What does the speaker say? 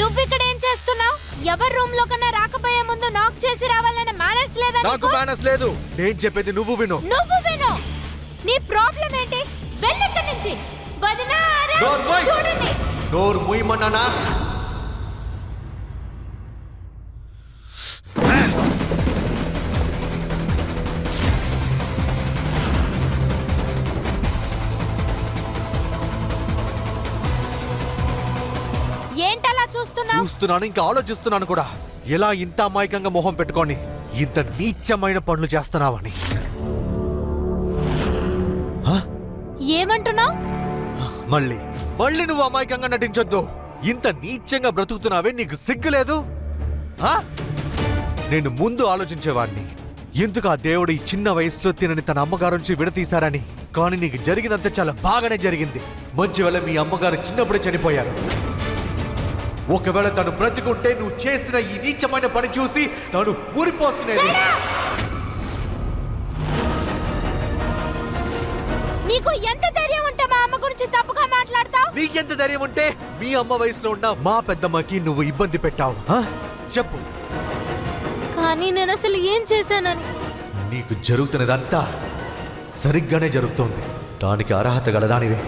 నువ్విక్కడ ఏం చేస్తున్నావు? ఎవరి రూమ్ లో కన్నా రాకపోయే ముందు నాక్ చేసి రావాలన్న మేనర్స్ లేదా? నాకు మేనర్స్ లేదు. నేను చెప్పేది నువ్వు విను. నువ్వు విను. నీ ప్రాబ్లం ఏంటి? వెళ్ళి ఇక్కడి నుంచి. వదినా, చూడండి. నోరు మూయమన్నానా? ఏంటలా చూస్తున్నావు? చూస్తున్నాను, ఇంకా ఆలోచిస్తున్నాను కూడా. ఎలా ఇంత అమాయకంగా మొహం పెట్టుకొని ఇంత నీచమైన పనులు చేస్తున్నావని. ఏమంటున్నావు? మళ్ళీ మళ్ళీ నువ్వు అమాయకంగా నటించొద్దు. ఇంత నీచంగా బ్రతుకుతున్నావే, నీకు సిగ్గులేదు? నేను ముందు ఆలోచించేవాడిని, ఎందుకు ఆ దేవుడు ఈ చిన్న వయసులో తినని తన అమ్మగారు నుంచి విడతీశారని. కానీ నీకు జరిగినంత చాలా బాగానే జరిగింది. మంచి వేళ మీ అమ్మగారు చిన్నప్పుడే చనిపోయారు. ఒకవేళ తను బ్రతికుంటే నువ్వు చేసిన ఈ నీచమైన పని చూసి తను ఊరిపోతున్నది. నీకు ఎంత ధైర్యం ఉంటే మా అమ్మ గురించి తప్పుగా మాట్లాడతావు? నీకెంత ధైర్యం ఉంటే మీ అమ్మ వయసులో ఉన్న మా పెద్దమ్మకి నువ్వు ఇబ్బంది పెట్టావు? చెప్పు. కానీ నేను అసలు ఏం చేశానని? నీకు జరుగుతున్నదంతా సరిగ్గానే జరుగుతోంది. దానికి అర్హత గలదానివే.